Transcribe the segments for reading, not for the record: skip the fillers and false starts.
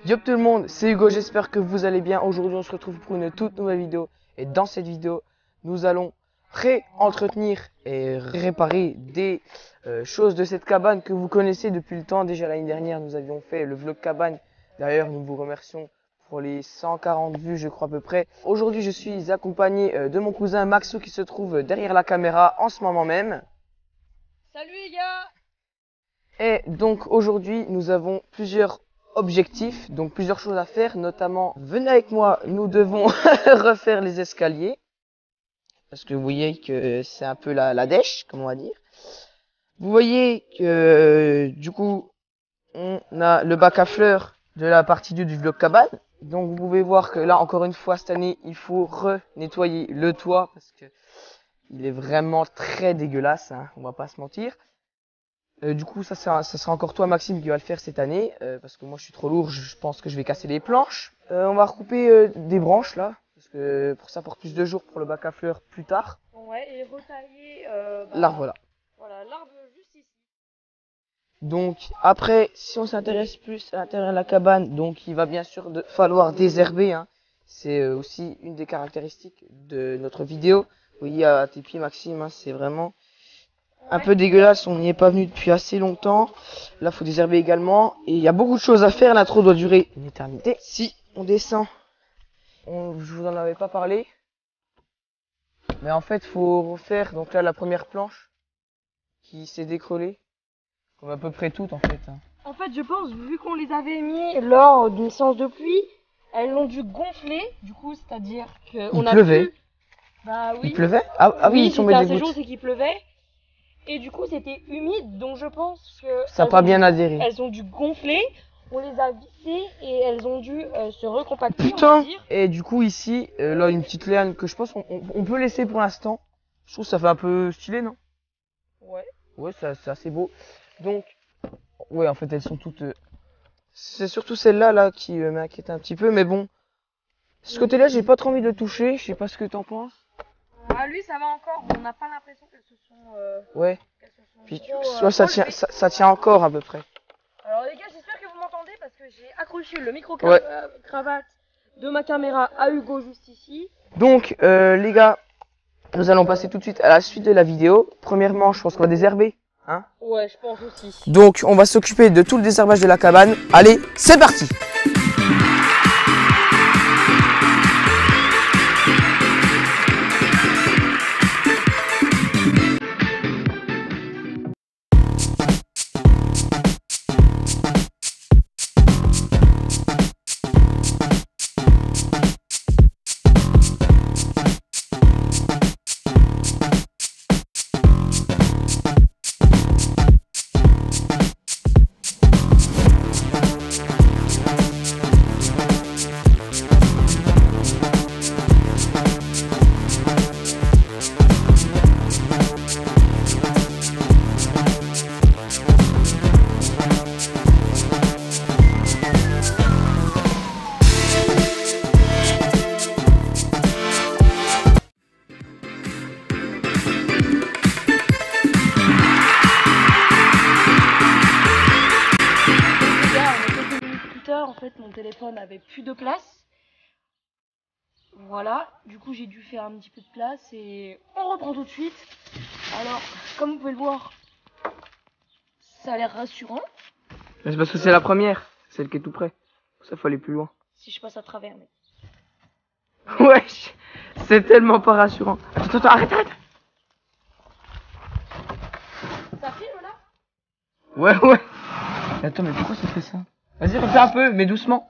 Yo tout le monde, c'est Hugo, j'espère que vous allez bien. Aujourd'hui on se retrouve pour une toute nouvelle vidéo. Et dans cette vidéo, nous allons réentretenir et réparer des choses de cette cabane que vous connaissez depuis le temps. Déjà l'année dernière, nous avions fait le vlog cabane. D'ailleurs, nous vous remercions pour les 140 vues, je crois à peu près. Aujourd'hui, je suis accompagné de mon cousin Maxou qui se trouve derrière la caméra en ce moment même. Salut les gars! Et donc aujourd'hui, nous avons plusieurs objectifs, donc plusieurs choses à faire, notamment, venez avec moi, nous devons refaire les escaliers. Parce que vous voyez que c'est un peu la dèche, comme on va dire. Vous voyez que du coup, on a le bac à fleurs de la partie 2 du vlog cabane. Donc vous pouvez voir que là, encore une fois, cette année, il faut re-nettoyer le toit parce que il est vraiment très dégueulasse, hein, on va pas se mentir. Du coup, ça sera encore toi, Maxime, qui va le faire cette année, parce que moi, je suis trop lourd, je pense que je vais casser les planches. On va recouper des branches, là, parce que pour ça, pour plus de jours, pour le bac à fleurs plus tard. Ouais, et retailler L'arbre, là. Voilà, l'arbre juste ici. Donc, après, si on s'intéresse plus à l'intérieur de la cabane, donc il va bien sûr falloir désherber, hein. C'est aussi une des caractéristiques de notre vidéo. Vous voyez à tes pieds, Maxime, hein, c'est vraiment un peu dégueulasse, on n'y est pas venu depuis assez longtemps. Là, faut désherber également. Et il y a beaucoup de choses à faire, l'intro doit durer une éternité. Si on descend, je vous en avais pas parlé. Mais en fait, faut refaire, donc là, la première planche qui s'est décrollée. Comme à peu près toutes, en fait. Hein. En fait, je pense, vu qu'on les avait mis lors d'une séance de pluie, elles ont dû gonfler, du coup, c'est-à-dire qu'on Il a pleuvait. Bah oui. Il pleuvait? Ah oui, il tombait des assez chaud, gouttes. c'est qu'il pleuvait. Et du coup, c'était humide, donc je pense que Ça n'a pas bien adhéré. elles ont dû gonfler. On les a vissées et elles ont dû se recompacter. Putain! On va dire. Et du coup, ici, là, une petite liane que je pense on peut laisser pour l'instant. Je trouve que ça fait un peu stylé, non? Ouais. Ouais, c'est assez beau. Donc, ouais, en fait, elles sont toutes... C'est surtout celle-là, là, qui m'inquiète un petit peu, mais bon. Ce côté-là, j'ai pas trop envie de le toucher. Je sais pas ce que t'en penses. Ah, lui, ça va encore. On n'a pas l'impression qu'elles se sont... Ouais. qu'elles se sont Puis, trop, soit ça tient, enlevées. ça tient encore à peu près. Alors les gars, j'espère que vous m'entendez parce que j'ai accroché le micro Ouais. cravate de ma caméra à Hugo juste ici. Donc, les gars, nous allons passer tout de suite à la suite de la vidéo. Premièrement, je pense qu'on va désherber. Hein? Ouais, je pense aussi. Donc, on va s'occuper de tout le désherbage de la cabane. Allez, c'est parti! En fait, mon téléphone avait plus de place. Voilà, du coup j'ai dû faire un petit peu de place et on reprend tout de suite. Alors, comme vous pouvez le voir, ça a l'air rassurant. C'est parce que c'est la première, celle qui est tout près. Ça faut aller plus loin. Si je passe à travers, mais... Wesh, c'est tellement pas rassurant. Attends, arrête. Ça filme là? Ouais. Attends, mais pourquoi ça fait ça? Vas-y, refais un peu, mais doucement.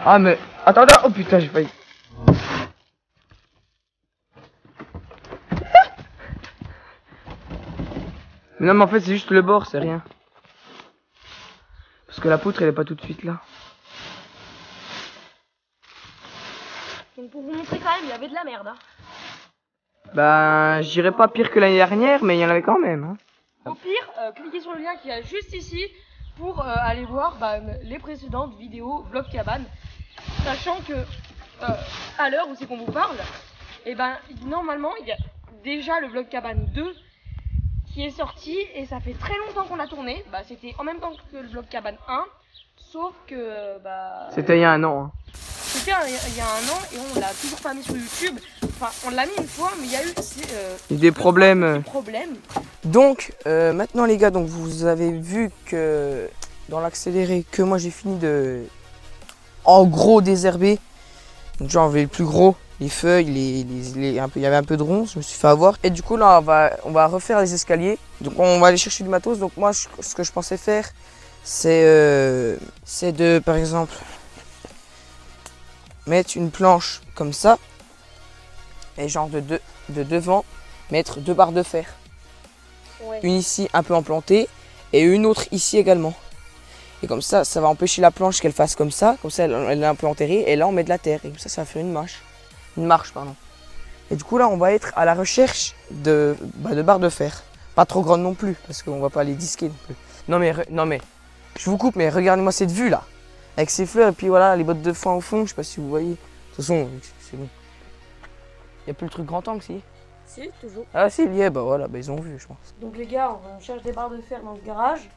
Ah, mais... Attends, oh putain, j'ai failli. Mais non, mais en fait, c'est juste le bord, c'est rien. Parce que la poutre, elle est pas tout de suite là. Donc pour vous montrer quand même, il y avait de la merde. Hein. Ben, je dirais pas pire que l'année dernière, mais il y en avait quand même. Hein. Au pire, cliquez sur le lien qui est juste ici pour aller voir les précédentes vidéos vlog cabane. Sachant que à l'heure où c'est qu'on vous parle, et ben normalement il y a déjà le vlog cabane 2 qui est sorti et ça fait très longtemps qu'on l'a tourné. Bah, c'était en même temps que le vlog cabane 1, sauf que c'était il y a un an. Hein. C'était il y a un an et on l'a toujours pas mis sur YouTube. Enfin, on l'a mis une fois, mais il y a eu des problèmes. Des problèmes. Donc maintenant les gars, donc vous avez vu que dans l'accéléré que moi j'ai fini de en gros désherber. Donc j'ai enlevé le plus gros, les feuilles, il y avait un peu de ronces, je me suis fait avoir. Et du coup là on va refaire les escaliers. Donc on va aller chercher du matos. Donc moi ce que je pensais faire c'est de par exemple mettre une planche comme ça. Et genre de devant mettre 2 barres de fer. Ouais. Une ici un peu implantée et une autre ici également. Et comme ça va empêcher la planche qu'elle fasse comme ça elle est un peu enterrée et là on met de la terre et comme ça va faire une marche pardon. Et du coup là on va être à la recherche de barres de fer. Pas trop grandes non plus parce qu'on va pas les disquer non plus. Non mais, je vous coupe mais regardez-moi cette vue là. Avec ces fleurs et puis voilà les bottes de foin au fond, je sais pas si vous voyez. De toute façon c'est bon. Il n'y a plus le truc grand angle si. Si, toujours. Ah si, il y est, bah voilà, ils ont vu je pense. Donc les gars, on cherche des barres de fer dans le garage.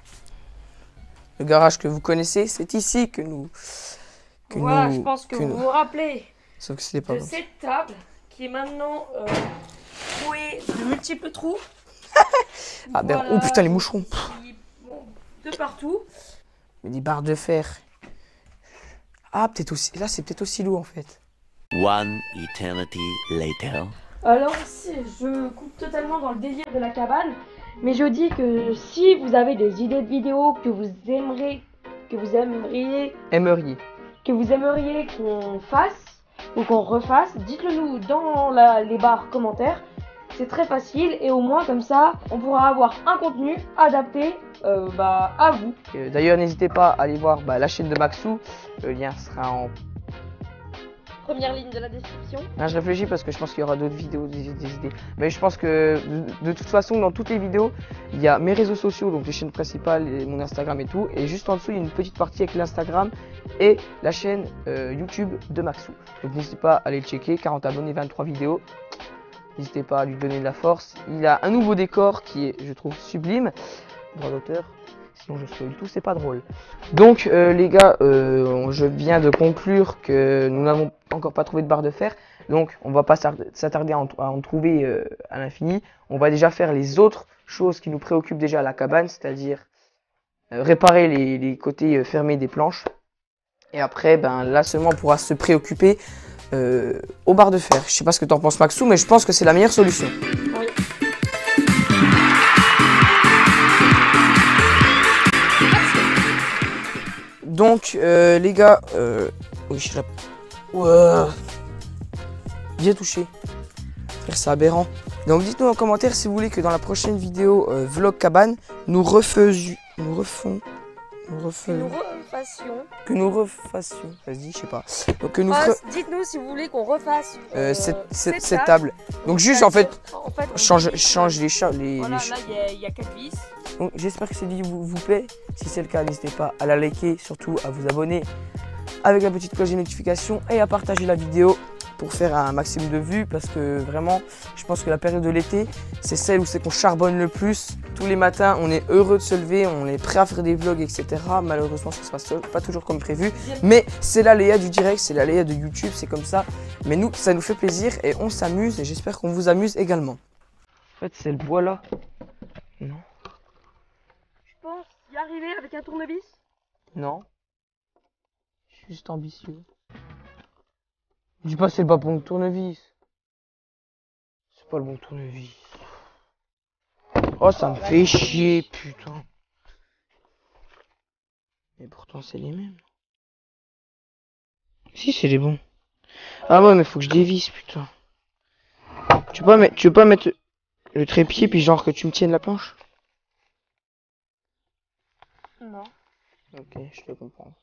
Le garage que vous connaissez, c'est ici que nous... Voilà, je pense que vous vous rappelez Sauf que c'était pas de bon. cette table qui est maintenant trouée de multiples trous. Ah ben, oh putain les moucherons. Bon, de partout. Mais des barres de fer. Ah peut-être aussi, là c'est peut-être aussi lourd en fait. One eternity later. Alors, je coupe totalement dans le délire de la cabane, mais je dis que si vous avez des idées de vidéos que vous aimeriez qu'on fasse ou qu'on refasse, dites-le nous dans les barres commentaires. C'est très facile et au moins comme ça, on pourra avoir un contenu adapté à vous. D'ailleurs, n'hésitez pas à aller voir la chaîne de Maxou. Le lien sera en Première ligne de la description. Non, je réfléchis parce que je pense qu'il y aura d'autres vidéos, des idées. Mais je pense que de toute façon, dans toutes les vidéos, il y a mes réseaux sociaux, donc les chaînes principales, et mon Instagram et tout. Et juste en dessous, il y a une petite partie avec l'Instagram et la chaîne YouTube de Maxou. Donc n'hésitez pas à aller le checker, 40 abonnés, 23 vidéos. N'hésitez pas à lui donner de la force. Il a un nouveau décor qui est, je trouve, sublime. Droit d'auteur. Sinon je spoil tout, c'est pas drôle. Donc les gars, je viens de conclure que nous n'avons encore pas trouvé de barre de fer. Donc on va pas s'attarder à en trouver à l'infini. On va déjà faire les autres choses qui nous préoccupent déjà à la cabane, c'est-à-dire réparer les côtés fermés des planches. Et après, là seulement on pourra se préoccuper aux barres de fer. Je sais pas ce que t'en penses Maxou, mais je pense que c'est la meilleure solution. Oui. Donc les gars, oui je suis là. Ouais. Bien touché. Frère, c'est aberrant. Donc dites-nous en commentaire si vous voulez que dans la prochaine vidéo vlog cabane, nous refassions. Vas-y, je sais pas. Donc que nous dites-nous si vous voulez qu'on refasse cette table. Donc juste en fait change les voilà, là il y a 4 vis. Donc j'espère que cette vidéo vous plaît. Si c'est le cas, n'hésitez pas à la liker, surtout à vous abonner avec la petite cloche de notification et à partager la vidéo pour faire un maximum de vues parce que vraiment je pense que la période de l'été c'est celle où c'est qu'on charbonne le plus. Tous les matins on est heureux de se lever, on est prêt à faire des vlogs etc. Malheureusement ça se passe pas toujours comme prévu, mais c'est l'aléa du direct, c'est l'aléa de YouTube, c'est comme ça. Mais nous ça nous fait plaisir et on s'amuse et j'espère qu'on vous amuse également. En fait c'est le bois là. Non. Je pense y arriver avec un tournevis. Non. Je suis juste ambitieux. Dis pas c'est le pas bon tournevis. C'est pas le bon tournevis. Oh ça me fait chier putain. Mais pourtant c'est les mêmes. Si c'est les bons. Ah ouais mais faut que je dévisse putain. Tu veux pas mettre le trépied puis genre que tu me tiennes la planche? Non. Ok, je te comprends.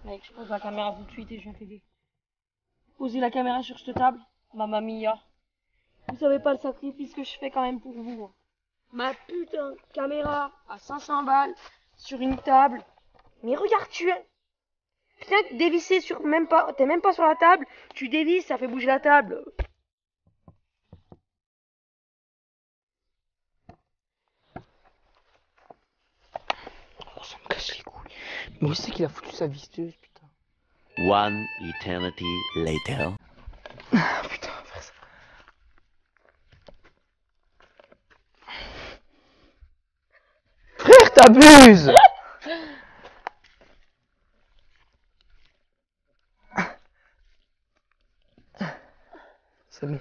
Mec, je pose la caméra tout de suite et je viens t'aider. Posez la caméra sur cette table, mamma mia. Vous savez pas le sacrifice que je fais quand même pour vous. Hein. Ma putain de caméra à 500 balles sur une table. Mais regarde, tu es... Putain, dévisser sur même pas... T'es même pas sur la table. Tu dévisses, ça fait bouger la table. Où c'est qu'il a foutu sa visteuse, putain? One eternity later. Ah, putain, on va faire ça. Frère, t'abuses! C'est bon.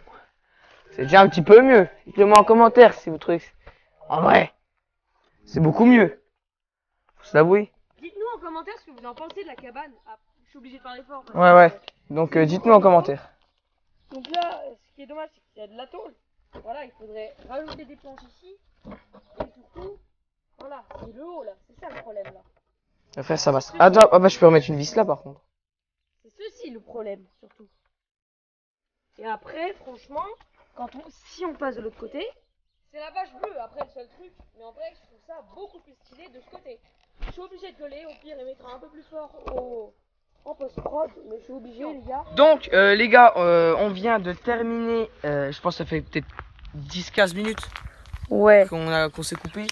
C'est déjà un petit peu mieux. Dites-le-moi en commentaire si vous trouvez que en vrai, c'est beaucoup mieux. Faut se l'avouer. Dites-nous en commentaire ce que vous en pensez de la cabane. Ah, je suis obligé de parler fort. parce Ouais, que- ouais. Donc dites-nous en commentaire. Donc là, ce qui est dommage, c'est qu'il y a de la tôle. Voilà, il faudrait rajouter des planches ici. Et surtout, voilà, c'est le haut là. C'est ça le problème là. Frère, ça va. Ah, bah je peux remettre une vis là par contre. C'est ceci le problème, surtout. Et après, franchement, si on passe de l'autre côté, c'est la vache bleue après le seul truc. Mais en vrai, je trouve ça beaucoup plus stylé de ce côté. Je suis obligé de gueuler, au pire, il mettra un peu plus fort en post-prod, mais je suis obligé, les gars. Donc les gars, on vient de terminer. Je pense que ça fait peut-être 10-15 minutes Ouais. qu'on s'est coupé.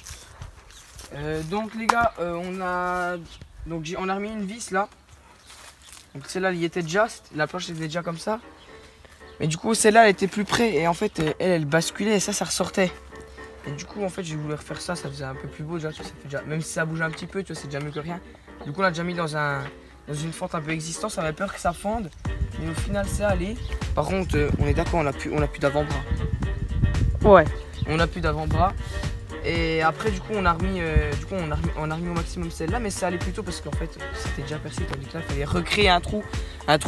Donc les gars, on a remis une vis là. Donc celle-là, elle y était déjà. La planche était déjà comme ça. Mais du coup, celle-là, elle était plus près. Et en fait, elle basculait et ça ressortait. Et du coup, en fait, j'ai voulu refaire ça. Ça faisait un peu plus beau déjà. Tu vois, ça fait déjà, même si ça bouge un petit peu, tu vois, c'est déjà mieux que rien. Du coup, on l'a déjà mis dans une fente un peu existante. Ça avait peur que ça fonde. Mais au final, c'est allé. Par contre, on est d'accord, on a plus d'avant-bras. Ouais. On a plus d'avant-bras. Et après, du coup, on a remis au maximum celle-là. Mais ça allait plutôt parce qu'en fait, c'était déjà percé. Tandis que là, il fallait recréer un trou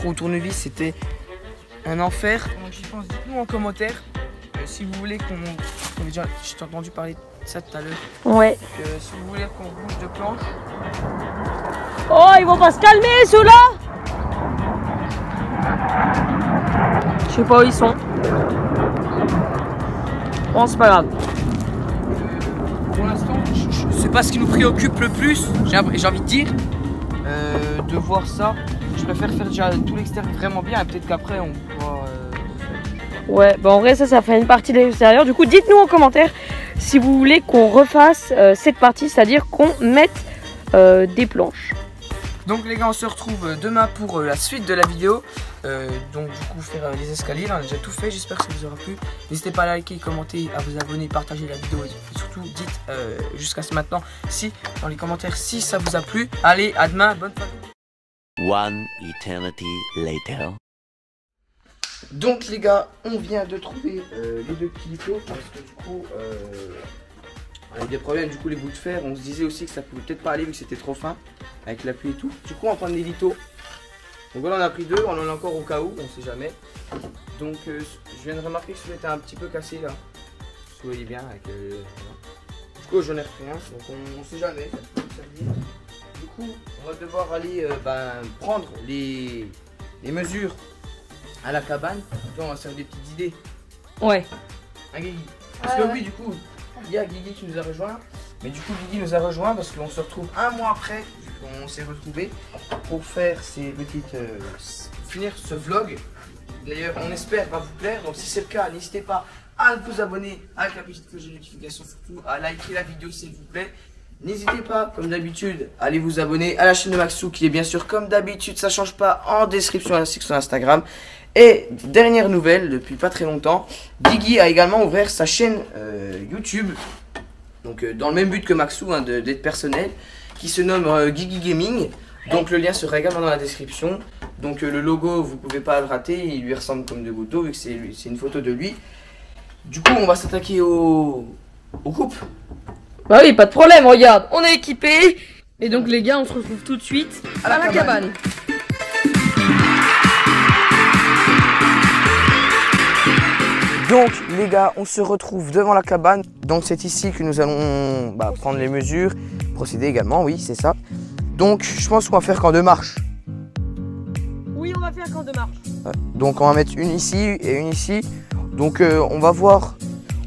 au tournevis. C'était un enfer. Donc j'y pense, dites-nous en commentaire si vous voulez qu'on... Déjà, je t'ai entendu parler de ça tout à l'heure. Ouais. Si vous voulez qu'on bouge de planche. Oh, ils vont pas se calmer, ceux-là. Je sais pas où ils sont. Bon, c'est pas grave. Pour l'instant, c'est pas ce qui nous préoccupe le plus, j'ai envie de dire, de voir ça. Je préfère faire déjà tout l'extérieur vraiment bien et peut-être qu'après on pourra... Ouais, bah en vrai, ça fait une partie de l'extérieur. Du coup, dites-nous en commentaire si vous voulez qu'on refasse cette partie, c'est-à-dire qu'on mette des planches. Donc les gars, on se retrouve demain pour la suite de la vidéo. Donc du coup faire les escaliers, là on a déjà tout fait, j'espère que ça vous aura plu. N'hésitez pas à liker, commenter, à vous abonner, partager la vidéo et surtout dites jusqu'à ce maintenant si dans les commentaires si ça vous a plu. Allez, à demain, bonne fin. One eternity later. Donc les gars, on vient de trouver les deux petits lithos parce que du coup on a eu des problèmes, du coup les bouts de fer, on se disait aussi que ça pouvait peut-être pas aller vu que c'était trop fin avec la pluie et tout. Du coup on va prendre des lithos. Donc voilà, on a pris deux, on en a encore au cas où, on sait jamais. Donc je viens de remarquer que celui-là était un petit peu cassé là. Vous voyez bien avec voilà. Du coup j'en ai repris un, donc on sait jamais, ça peut nous servir. Du coup on va devoir aller prendre les mesures à la cabane. Donc on va se faire des petites idées. Ouais. Hein, Guigui? Parce que oui, du coup, il y a Guigui qui nous a rejoint. Mais du coup, Guigui nous a rejoint parce qu'on se retrouve un mois après qu'on s'est retrouvés pour faire ces petites... finir ce vlog. D'ailleurs, on espère va vous plaire. Donc si c'est le cas, n'hésitez pas à vous abonner avec la petite cloche de notification, surtout à liker la vidéo s'il vous plaît. N'hésitez pas, comme d'habitude, à aller vous abonner à la chaîne de Maxou qui est bien sûr, comme d'habitude, ça change pas, en description ainsi que sur Instagram. Et dernière nouvelle, depuis pas très longtemps, Guigui a également ouvert sa chaîne YouTube, donc dans le même but que Maxou, hein, d'être personnel, qui se nomme Guigui Gaming. Donc le lien sera également dans la description. Donc le logo, vous pouvez pas le rater, il lui ressemble comme de gouttes d'eau vu que c'est une photo de lui. Du coup, on va s'attaquer au groupe. Bah oui, pas de problème, regarde, on est équipé. Et donc les gars, on se retrouve tout de suite à la cabane. Donc les gars, on se retrouve devant la cabane. Donc c'est ici que nous allons prendre les mesures, procéder également, oui c'est ça. Donc je pense qu'on va faire qu'en 2 marches. Oui, on va faire qu'en 2 marches. Donc on va mettre une ici et une ici. Donc on va voir,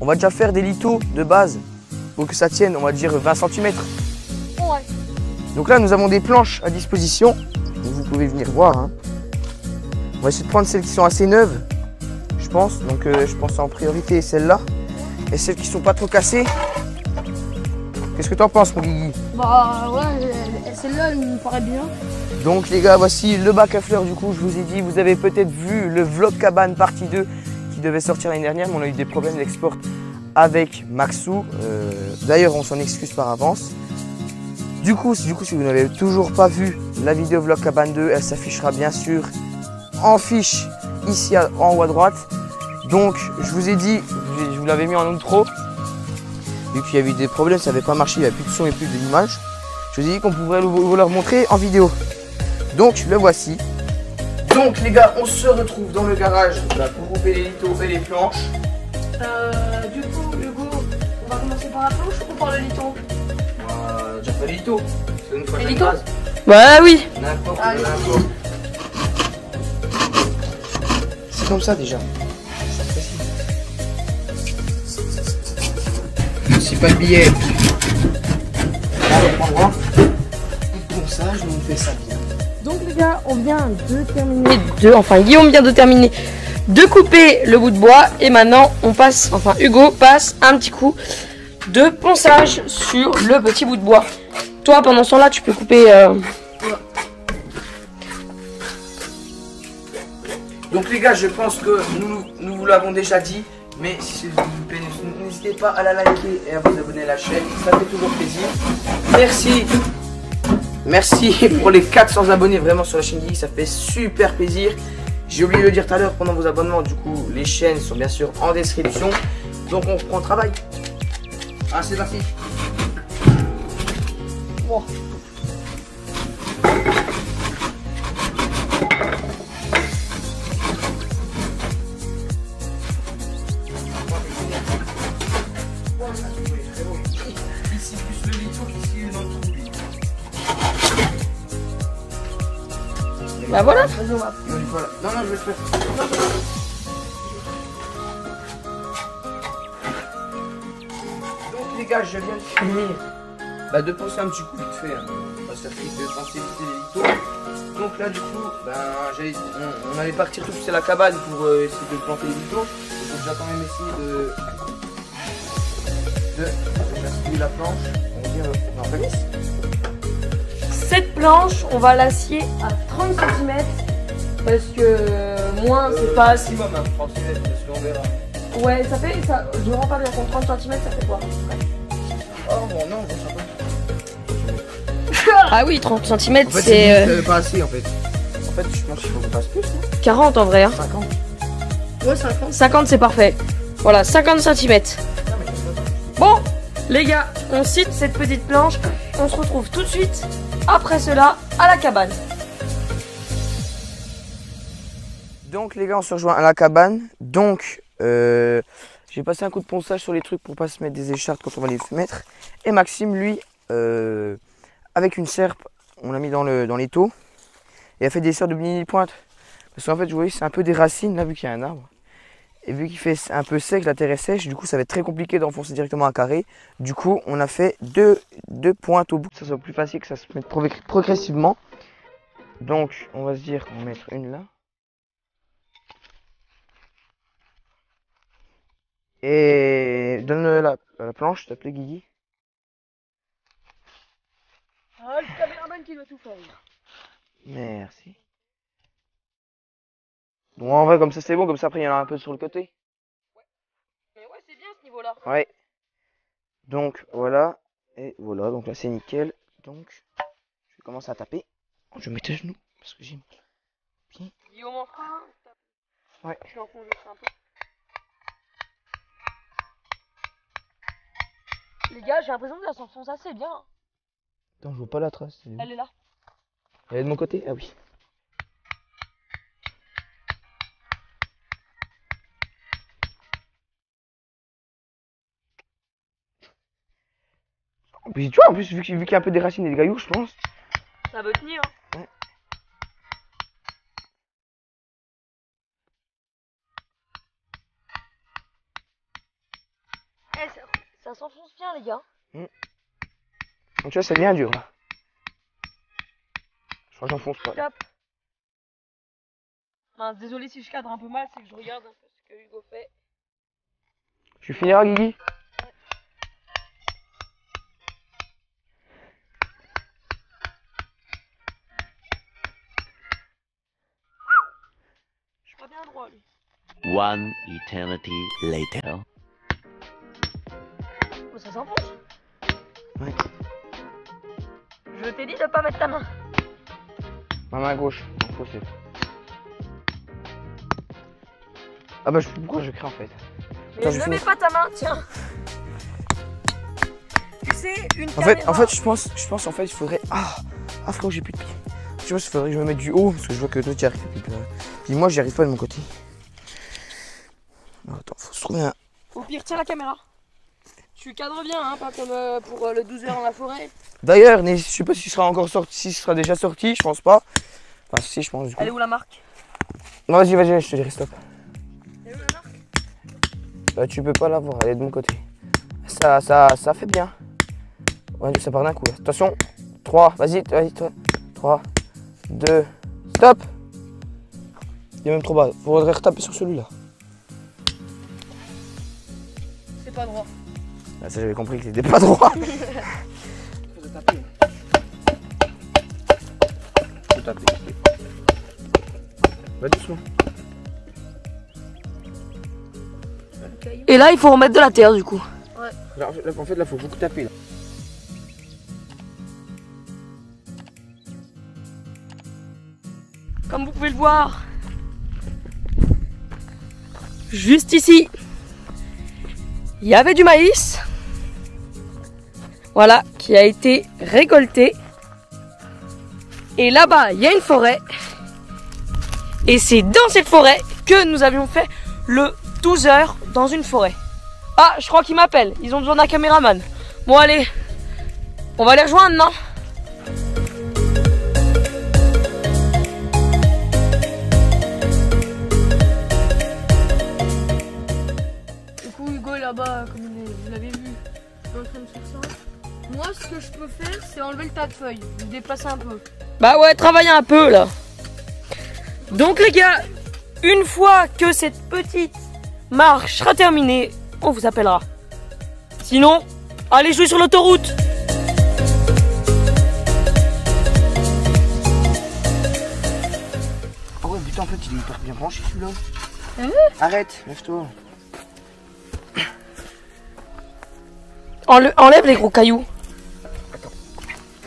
on va déjà faire des lithos de base pour que ça tienne, on va dire 20 cm. Ouais. Donc là nous avons des planches à disposition. Donc, vous pouvez venir voir. Hein. On va essayer de prendre celles qui sont assez neuves. Je pense, donc je pense en priorité celle-là et celles qui sont pas trop cassées. Qu'est-ce que tu en penses mon Guigui? Bah ouais, celle-là, elle me paraît bien. Donc les gars, voici le bac à fleurs. Du coup, je vous ai dit, vous avez peut-être vu le vlog cabane partie 2 qui devait sortir l'année dernière, mais on a eu des problèmes d'export avec Maxou. D'ailleurs, on s'en excuse par avance. Du coup, si vous n'avez toujours pas vu la vidéo vlog cabane 2, elle s'affichera bien sûr en fiche ici en haut à droite. Donc, je vous ai dit, je vous l'avais mis en outro. Vu qu'il y avait eu des problèmes, ça n'avait pas marché, il n'y avait plus de son et plus d'image. Je vous ai dit qu'on pourrait vous leur montrer en vidéo. Donc, le voici. Donc, les gars, on se retrouve dans le garage pour couper les litos et les planches. Du coup, Hugo, on va commencer par la planche ou par le liton? Déjà pas les litos. C'est une fois Les chaque litos? base. Bah oui. N'importe, Allez. n'importe. C'est comme ça déjà. C'est pas le billet. Allez, prends-moi. Bon, ça, je me fais ça bien. Donc les gars, on vient de terminer Guillaume vient de terminer de couper le bout de bois et maintenant on passe, Hugo passe un petit coup de ponçage sur le petit bout de bois. Toi pendant ce temps-là tu peux couper Donc les gars, je pense que nous vous l'avons déjà dit, mais si vous vous plaît, n'hésitez pas à la liker et à vous abonner à la chaîne, ça fait toujours plaisir. Merci pour les 400 abonnés vraiment sur la chaîne Geek, ça fait super plaisir. J'ai oublié de le dire tout à l'heure pendant vos abonnements, du coup les chaînes sont bien sûr en description. Donc on reprend le travail. Ah, c'est parti. Wow. Ici plus le lito qu'ici dans le trou. bah voilà. Voilà. Non, je vais le faire. Donc les gars, je viens de finir de poncer un petit coup vite fait. Ça fait de poncer vite les litos. Donc là du coup, on allait partir tout pousser la cabane pour essayer de planter les litos. Donc j'ai quand même essayé de faire la planche. On va dire, non, pas lisse. Cette planche, on va l'acier à 30 cm parce que moins c'est pas assez. Maximum, 30 cm, parce qu'on verra. Ouais, ça fait ça. Je me rends pas bien compte. 30 cm, ça fait quoi? Oh bon, non, on s'en Ah oui, 30 cm, En fait, c'est pas assez en fait. En fait, je pense qu'il faut qu'on fasse plus. 40 en vrai. Hein. 50. Ouais, 50. 50, c'est parfait. Voilà, 50 cm. Bon, les gars, on cite cette petite planche. On se retrouve tout de suite après cela à la cabane. Donc les gars, on se rejoint à la cabane. Donc j'ai passé un coup de ponçage sur les trucs pour pas se mettre des écharpes quand on va les mettre. Et Maxime, lui, avec une serpe, on l'a mis dans les taux. Et a fait des sortes de mini pointes. Parce qu'en fait, vous voyez, c'est un peu des racines là, vu qu'il y a un arbre. Et vu qu'il fait un peu sec, la terre est sèche, du coup ça va être très compliqué d'enfoncer directement un carré. Du coup, on a fait deux pointes au bout, que ça soit plus facile, que ça se mette progressivement. Donc, on va se dire qu'on va mettre une là. Et donne la planche, s'il te plaît, Guigui. Ah, le caméraman qui doit tout faire. Merci. Bon, en vrai, comme ça c'est bon, comme ça après il y en a un peu sur le côté. Mais ouais, c'est bien ce niveau-là. Ouais. Donc voilà. Et voilà, donc là c'est nickel. Donc, je vais commencer à taper. Je vais mettre les genoux, parce que j'ai bien. Guillaume en frein. Ouais. Je suis en fond, un peu. Les gars, j'ai l'impression que ça s'enfonce assez bien. Attends, je vois pas la trace. Elle est là. Elle est de mon côté? Ah oui. Puis, tu vois, en plus, vu qu'il y a un peu des racines et des cailloux, je pense. Ça veut tenir. Hein. Ouais. Ça s'enfonce bien, les gars. Donc, tu vois, c'est bien dur là. Je crois que j'enfonce pas. Top. Mince, désolé si je cadre un peu mal, c'est que je regarde un peu ce que Hugo fait. Tu finiras, Guigui? droit, lui. One eternity later. Oh, ça s'enfonce. Ouais. Je t'ai dit de pas mettre ta main. Ma main gauche, en faux c'est. Ah bah je sais plus pourquoi je crie en fait. Mais Attends, ne mets pas ta main, tiens. Tu sais, une En caméra... fait, je pense en fait il faudrait. Ah frérot, j'ai plus de pied. Je pense qu'il faudrait que je me mette du haut parce que je vois que toi tu y arrives. Puis moi j'y arrive pas de mon côté. Alors, attends, faut se trouver un. Au pire, tiens la caméra. Tu cadres bien, hein, pas comme pour le 12 heures dans la forêt. D'ailleurs, je sais pas s'il sera encore sorti, s'il sera déjà sorti, je pense pas. Enfin si je pense du coup. Elle est où la marque? Non vas-y, je te dirai stop. Elle est où la marque? Bah tu peux pas la voir, elle est de mon côté. Ça fait bien. Ouais, ça part d'un coup là. Attention. 3, vas-y, toi. 3, 2, stop. Il est même trop bas. Faudrait retaper sur celui-là. C'est pas droit. Ah, ça j'avais compris qu'il était pas droit. Faut taper. Faut taper. Va doucement. Et là, il faut remettre de la terre du coup. Alors, là, en fait, là, faut beaucoup taper. Là. Comme vous pouvez le voir, juste ici, il y avait du maïs. Voilà, qui a été récolté. Et là-bas, il y a une forêt. Et c'est dans cette forêt que nous avions fait le 12 heures dans une forêt. Ah, je crois qu'ils m'appellent. Ils ont besoin d'un caméraman. Bon, allez. On va les rejoindre, non? Du coup, Hugo est là-bas, comme vous l'avez vu, en train de faire ça. Moi, ce que je peux faire, c'est enlever le tas de feuilles. Me déplacer un peu. Bah ouais, travailler un peu, là. Donc, les gars, une fois que cette petite marche sera terminée, on vous appellera. Sinon, allez jouer sur l'autoroute. Ah ouais, putain, en fait, il est hyper bien branché celui-là. T'as vu? Arrête, lève-toi. Enlève les gros cailloux.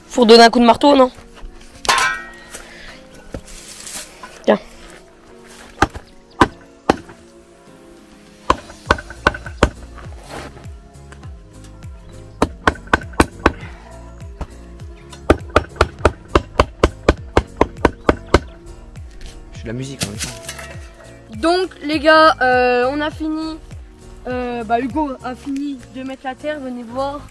Faut redonner un coup de marteau, non? Tiens. Je fais de la musique en même temps. Donc les gars, on a fini. Hugo a fini de mettre la terre. Venez voir.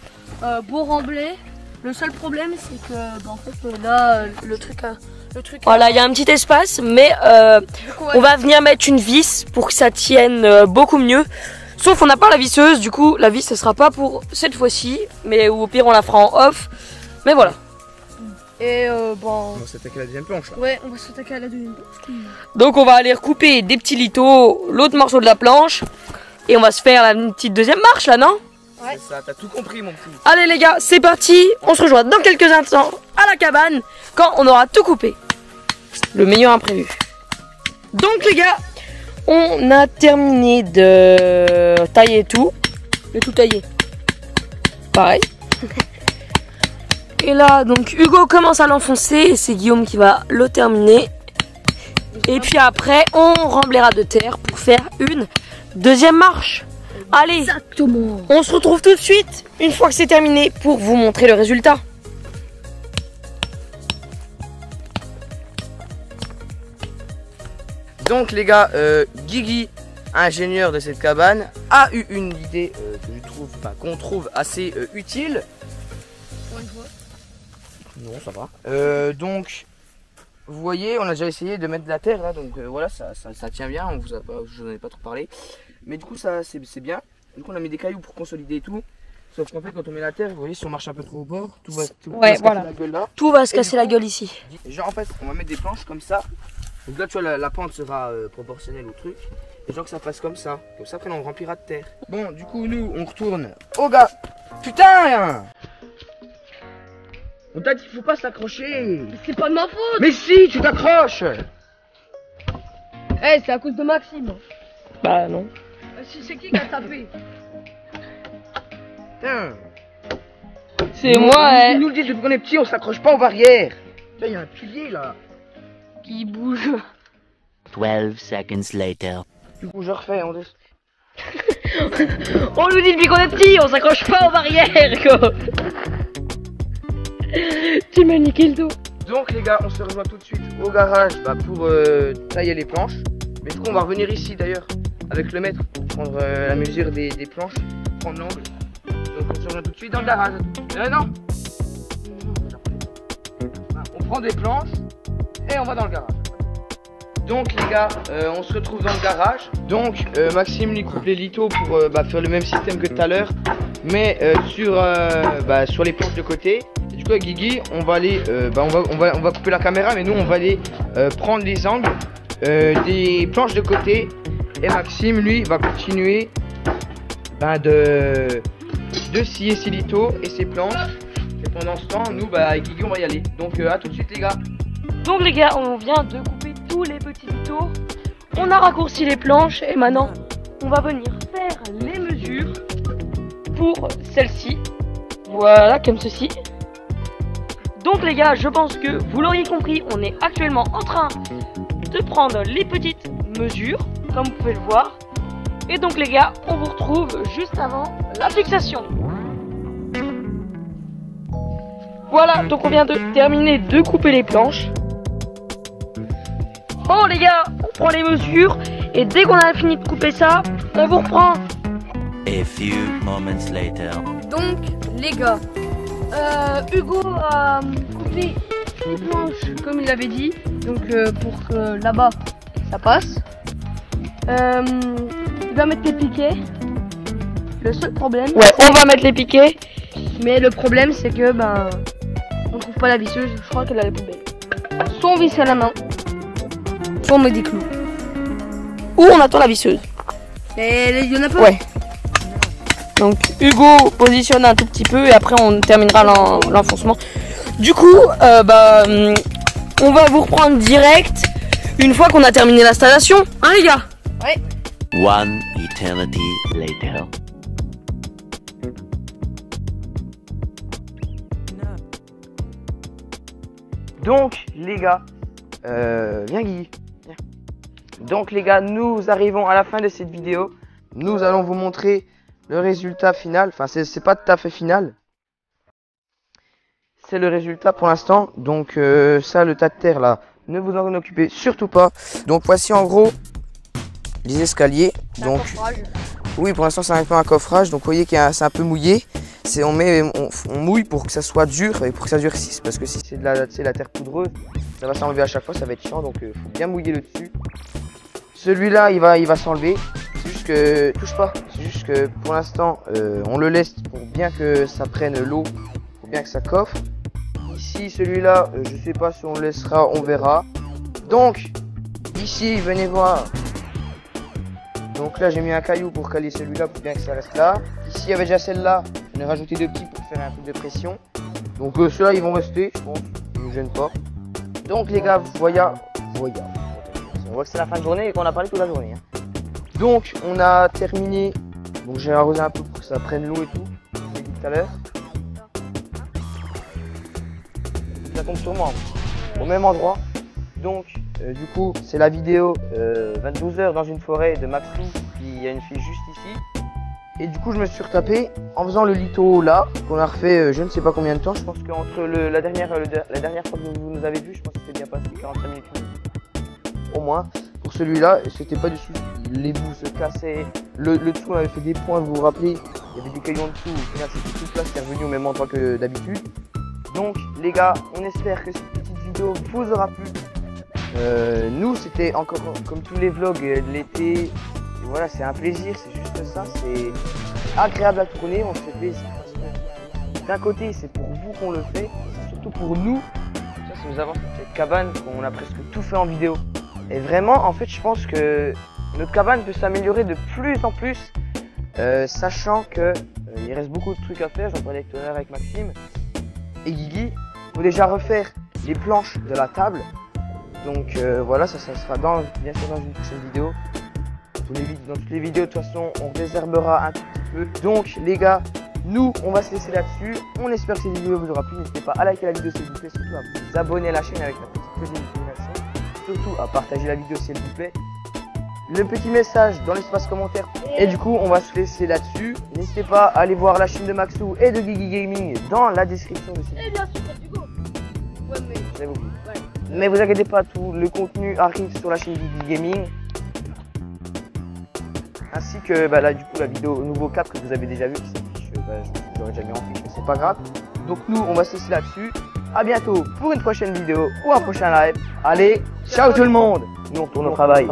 Beau remblai. Le seul problème, c'est que en fait là, le truc. Voilà, il y a un petit espace, mais on va venir mettre une vis pour que ça tienne beaucoup mieux. Sauf on n'a pas la visseuse, du coup la vis ce sera pas pour cette fois-ci, mais au pire on la fera en off. Mais voilà. Et On va s'attaquer à la deuxième planche là. ouais, on va s'attaquer à la deuxième planche. Donc on va aller recouper des petits litos, l'autre morceau de la planche, et on va se faire une petite deuxième marche là, non? Ouais. C'est ça, t'as tout compris mon petit. Allez les gars, c'est parti. On se rejoint dans quelques instants à la cabane quand on aura tout coupé. Le meilleur imprévu. Donc les gars, on a terminé de tailler tout. De tout tailler. Pareil. Et là, donc Hugo commence à l'enfoncer et c'est Guillaume qui va le terminer. Et puis après, on remblira de terre pour faire une deuxième marche. Allez, exactement. On se retrouve tout de suite, une fois que c'est terminé, pour vous montrer le résultat. Donc les gars, Guigui, ingénieur de cette cabane, a eu une idée qu'on trouve assez utile. Non, ça va. Donc, vous voyez, on a déjà essayé de mettre de la terre là, donc voilà, ça tient bien. Je n'en ai pas trop parlé, mais du coup ça c'est bien. Du coup on a mis des cailloux pour consolider et tout. Sauf qu'en fait quand on met la terre, vous voyez, si on marche un peu trop au bord, tout va se casser la gueule là. Tout va se casser la gueule ici. Genre en fait, on va mettre des planches comme ça. Donc là tu vois la pente sera proportionnelle au truc. Et genre que ça passe comme ça. Comme ça après on remplira de terre. Bon du coup nous on retourne au gars. Putain! On t'a dit qu'il faut pas s'accrocher. C'est pas de ma faute. Mais si, tu t'accroches. Eh, c'est à cause de Maxime. Bah non. C'est qui a tapé? Putain. C'est moi, Ils nous le disent depuis qu'on est petit, on s'accroche pas aux barrières. Là, il y a un pilier là. Qui bouge. 12 seconds later. Du coup, je refais. On laisse. On nous dit depuis qu'on est petit, on s'accroche pas aux barrières, quoi. Tu m'as niqué le dos. Donc, les gars, on se rejoint tout de suite au garage pour tailler les planches. Mais du coup, on va revenir ici d'ailleurs avec le maître pour prendre la mesure des planches, prendre l'angle. Donc, on se rejoint tout de suite dans le garage. Non. On prend des planches et on va dans le garage. Donc les gars, on se retrouve dans le garage. Donc Maxime lui coupe les litos pour faire le même système que tout à l'heure, mais sur les planches de côté. Et du coup avec Guigui, on va aller, on va couper la caméra, mais nous on va aller prendre les angles des planches de côté. Et Maxime lui va continuer de scier ses litos et ses planches. Et pendant ce temps, nous avec Guigui on va y aller. Donc à tout de suite les gars. Donc les gars, on vient de couper tous les petits litos. On a raccourci les planches et maintenant, on va venir faire les mesures pour celle-ci. Voilà, comme ceci. Donc les gars, je pense que vous l'auriez compris, on est actuellement en train de prendre les petites mesures, comme vous pouvez le voir. Et donc les gars, on vous retrouve juste avant la fixation. Voilà, donc on vient de terminer de couper les planches. Bon les gars, on prend les mesures et dès qu'on a fini de couper ça, on vous reprend. A few moments later. Donc les gars, Hugo a coupé les planches comme il l'avait dit, donc pour que là-bas ça passe. Il va mettre les piquets. Le seul problème, ouais, on va mettre les piquets, mais le problème c'est que on trouve pas la visseuse, je crois qu'elle a la poubelle. Soit on visse à la main, soit on met des clous. Ou on attend la visseuse. Et il y en a pas. Ouais. Donc Hugo positionne un tout petit peu et après on terminera l'enfoncement. Du coup, on va vous reprendre direct une fois qu'on a terminé l'installation. Hein les gars? Ouais. One eternity later. Donc les gars, viens Guy, viens. Donc les gars, nous arrivons à la fin de cette vidéo. Nous allons vous montrer le résultat final. Enfin c'est pas tout à fait final. C'est le résultat pour l'instant. Donc ça, le tas de terre là, ne vous en occupez surtout pas. Donc voici en gros les escaliers. Donc oui, pour l'instant c'est un peu un coffrage. Donc vous voyez que c'est un peu mouillé. On mouille pour que ça soit dur et pour que ça durcisse, parce que si c'est de la terre poudreuse, ça va s'enlever à chaque fois, ça va être chiant, donc faut bien mouiller le dessus. Celui-là il va s'enlever, c'est juste que touche pas, c'est juste que pour l'instant on le laisse pour bien que ça prenne l'eau, pour bien que ça coffre. Ici celui-là, je sais pas si on le laissera, on verra. Donc ici venez voir. Donc là j'ai mis un caillou pour caler celui-là pour bien que ça reste là. Ici il y avait déjà celle-là, j'en ai rajouté deux petits pour faire un truc de pression. Donc ceux-là ils vont rester, je pense, ils ne gênent pas. Donc les gars, voilà. On voit que c'est la fin de journée et qu'on a parlé toute la journée. Hein. Donc on a terminé, donc j'ai arrosé un peu pour que ça prenne l'eau et tout, comme je l'ai dit tout à l'heure. Ça tombe sur moi, au même endroit. Donc du coup c'est la vidéo 22 heures dans une forêt de Maxou, il y a une fille juste ici. Et du coup je me suis retapé en faisant le litho là, qu'on a refait je ne sais pas combien de temps. Je pense qu'entre la dernière fois que vous nous avez vu, je pense que c'était bien passé 45 minutes au moins. Pour celui-là, c'était pas du tout, les bouts se cassaient, le dessous on avait fait des points, vous vous rappelez, il y avait des cailloux en dessous, au final c'était tout plat, c'était revenu au même endroit que d'habitude. Donc les gars, on espère que cette petite vidéo vous aura plu. Nous c'était encore comme tous les vlogs de l'été, voilà, c'est un plaisir, c'est juste ça, c'est agréable à tourner, on se fait plaisir. D'un côté c'est pour vous qu'on le fait, c'est surtout pour nous, ça c'est nous avons cette cabane qu'on a presque tout fait en vidéo. Et vraiment en fait je pense que notre cabane peut s'améliorer de plus en plus, sachant que il reste beaucoup de trucs à faire, j'en parlais tout à l'heure avec Maxime et Guigui. Il faut déjà refaire les planches de la table. Donc voilà, ça sera bien sûr dans une prochaine vidéo. Dans toutes les vidéos, de toute façon, on réservera un tout petit peu. Donc les gars, nous, on va se laisser là-dessus. On espère que cette vidéo vous aura plu. N'hésitez pas à liker la vidéo s'il vous plaît, surtout à vous abonner à la chaîne avec la petite cloche de notification. Surtout à partager la vidéo s'il vous plaît. Le petit message dans l'espace commentaire. Et du coup, on va se laisser là-dessus. N'hésitez pas à aller voir la chaîne de Maxou et de Guigui Gaming dans la description de cette vidéo. Et bien sûr, du coup. Ouais, mais. J'avais oublié. Ouais. Mais vous inquiétez pas, tout le contenu arrive sur la chaîne Guigui Gaming. Ainsi que là du coup la vidéo nouveau cap que vous avez déjà vu qui s'affiche, j'aurais déjà mis en fiche mais c'est pas grave. Donc nous on va se laisser là-dessus. A bientôt pour une prochaine vidéo ou un prochain live. Allez, ciao tout le monde. Nous on retourne au travail.